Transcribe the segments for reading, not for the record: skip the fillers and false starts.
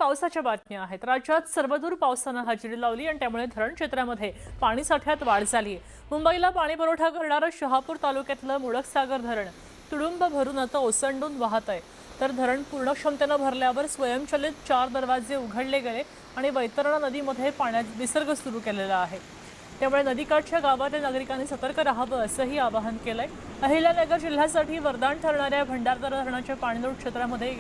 पावसाच्या बातम्या आहेत। राज्यात सर्वदूर पावसानं हजेरी लावली आणि त्यामुळे धरण क्षेत्रामध्ये पाणी साठ्यात वाढ झाली। मुंबईला पाणी पुरवठा करणारं शहापूर तालुक्यातलं मुळकसागर धरण तुडुंब भरून आता ओसंडून वाहत आहे। तर धरण पूर्ण क्षमतेनं भरल्यावर स्वयंचलित 4 दरवाजे उघडले गेले आणि वैतरणा नदीमध्ये पाण्याचा विसर्ग सुरू केलेला आहे। त्यामुळे नदीकाठच्या गावातील नागरिकांनी सतर्क राहावं असंही आवाहन केलंय। अहिल्यानगर जिल्ह्यासाठी वरदान ठरणाऱ्या भंडारदरा धरणाच्या पाणलोट क्षेत्रामध्ये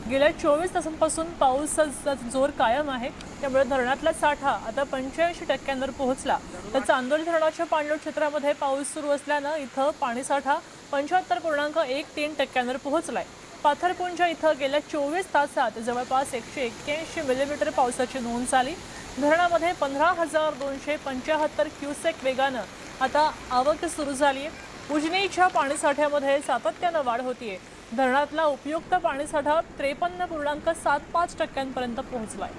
गेल्या 24 तासांपासून पावसाचा जोर कायम आहे। त्यामुळे धरणातला साठा आता 85% पोहोचला। तर चांदोली धरणाच्या पाणलोट क्षेत्रामध्ये पाऊस सुरू असल्यानं इथं पाणीसाठा 75.13% पोहोचलाय। पाथरपुंजा इथं गेल्या 24 तासात जवळपास 181 मिलीमीटर पावसाची नोंद झाली। धरणामध्ये 15,275 क्युसेक वेगानं आता आवक सुरू झाली आहे। उजनीच्या पाणीसाठ्यामध्ये सातत्यानं वाढ होतीये। धरणातला उपयुक्त पाणीसाठा 53.75% पर्यंत पोहोचलाय।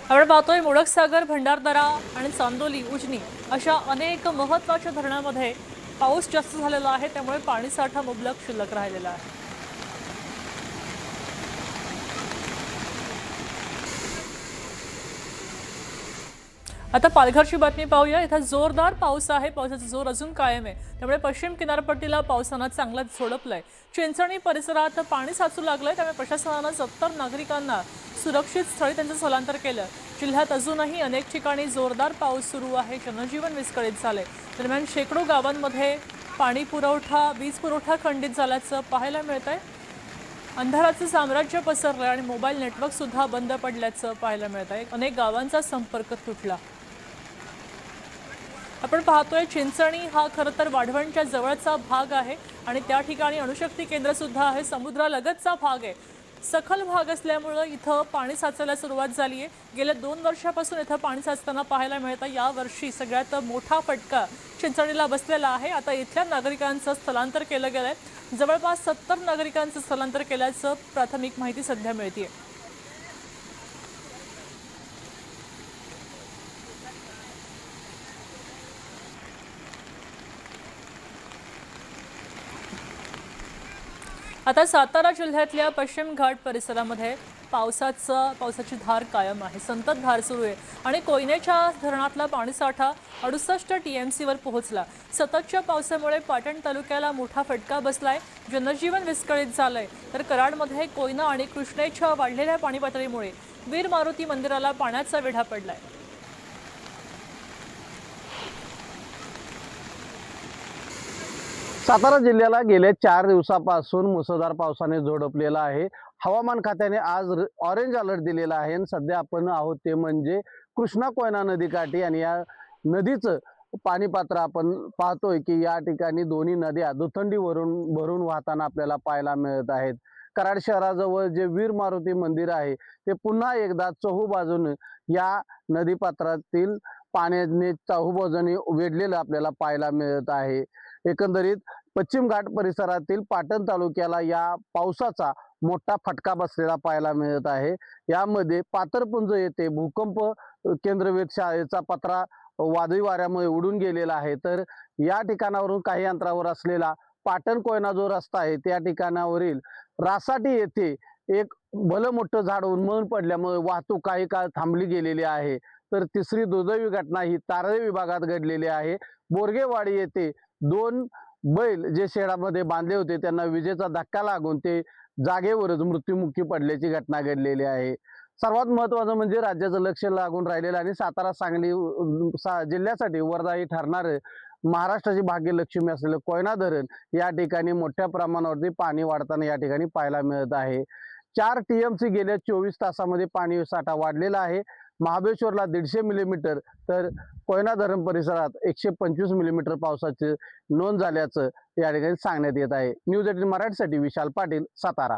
आपण पाहतोय मुळकसागर, भंडारदरा आणि चांदोली, उजनी अशा अनेक महत्त्वाच्या धरणांमध्ये पाऊस जास्त झालेला आहे। त्यामुळे पाणीसाठा मुबलक शिल्लक राहिलेला आहे। आता पालघरची बातमी पाहूया। इथं जोरदार पाऊस आहे। पावसाचा जोर अजून कायम आहे। त्यामुळे पश्चिम किनारपट्टीला पावसानं चांगलाच झोडपलंय। चिंचणी परिसरात पाणी साचू लागलंय। त्यामुळे प्रशासनानं 70 नागरिकांना सुरक्षित स्थळी त्यांचं स्थलांतर केलं। जिल्ह्यात अजूनही अनेक ठिकाणी जोरदार पाऊस सुरू आहे। जनजीवन विस्कळीत झालंय। दरम्यान शेकडो गावांमध्ये पाणी पुरवठा, वीज पुरवठा खंडित झाल्याचं पाहायला मिळतंय। अंधाराचं साम्राज्य पसरलंय आणि मोबाईल नेटवर्क सुद्धा बंद पडल्याचं पाहायला मिळतंय। अनेक गावांचा संपर्क तुटला। आपण पाहतोय चिंचणी हा खरं तर वाढवणच्या जवळचा भाग आहे आणि त्या ठिकाणी अणुशक्ती केंद्र सुद्धा आहे। समुद्रालगतचा भाग आहे। सखल भाग असल्यामुळे इथं पाणी साचायला सुरुवात झाली आहे। गेल्या 2 वर्षापासून इथं पाणी साचताना पाहायला मिळतं। या वर्षी सगळ्यात मोठा फटका चिंचणीला बसलेला आहे। आता इथल्या नागरिकांचं स्थलांतर केलं गेलंय। जवळपास 70 नागरिकांचं स्थलांतर केल्याचं प्राथमिक माहिती सध्या मिळतेय। आता सातारा जिल्ह्यातल्या पश्चिम घाट परिसरामध्ये पावसाची धार कायम आहे। संततधार सुरू आहे आणि कोयनेच्या धरणातला पाणीसाठा 68 TMC वर पोहोचला। सततच्या पावसामुळे पाटण तालुक्याला मोठा फटका बसलाय। जनजीवन विस्कळीत झालंय। तर कराडमध्ये कोयना आणि कृष्णेच्या वाढलेल्या पाणी पातळीमुळे वीर मारुती मंदिराला पाण्याचा वेढा पडलाय। सातारा जिल्ह्याला गेल्या 4 दिवसापासून मुसळधार पावसाने झोडपलेला आहे। हवामान खात्याने आज ऑरेंज अलर्ट दिलेला आहे आणि सध्या आपण आहोत ते म्हणजे कृष्णा कोयना नदीकाठी आणि या नदीचं पाणी पात्र आपण पाहतोय की या ठिकाणी दोन्ही नद्या दुथंडी भरून वाहताना आपल्याला पाहायला मिळत आहेत। कराड शहराजवळ जे वीर मारुती मंदिर आहे ते पुन्हा एकदा चहूबाजूने या नदीपात्रातील पाण्याने चहूबाजूने वेढलेलं आपल्याला पाहायला मिळत आहे। एकंदरीत पश्चिम घाट परिसरातील पाटण तालुक्याला या पावसाचा मोठा फटका बसलेला पाहायला मिळत आहे। यामध्ये पाथरपुंज येथे भूकंप केंद्रवेध शाळेचा पत्रा वादळी वाऱ्यामुळे उडून गेलेला आहे। तर या ठिकाणावरून काही अंतरावर असलेला पाटण कोयना जो रस्ता आहे त्या ठिकाणावरील रासाटी येथे एक भलं मोठं झाड उन्मळून पडल्यामुळे वाहतूक काही काळ थांबली गेलेली आहे। तर तिसरी दुर्दैवी घटना ही तारळे विभागात घडलेली आहे। बोरगेवाडी येथे 2 बैल जे शेडामध्ये बांधले होते त्यांना विजेचा धक्का लागून ते जागेवरच मृत्युमुखी पडल्याची घटना घडलेली आहे। सर्वात महत्त्वाचं म्हणजे राज्याचं लक्ष लागून राहिलेलं आणि सातारा सांगली जिल्ह्यासाठी वरदायी ठरणारे महाराष्ट्राची भाग्यलक्ष्मी असलेलं कोयना धरण या ठिकाणी मोठ्या प्रमाणावरती पाणी वाढताना या ठिकाणी पाहायला मिळत आहे। 4 TMC गेल्या 24 तासामध्ये पाणी साठा वाढलेला आहे। महाबळेश्वरला 150 मिलीमीटर तर कोयना धरण परिसरात 125 मिलीमीटर पावसाची नोंद झाल्याचं या ठिकाणी सांगण्यात येत आहे। न्यूज 18 मराठीसाठी विशाल पाटील, सातारा।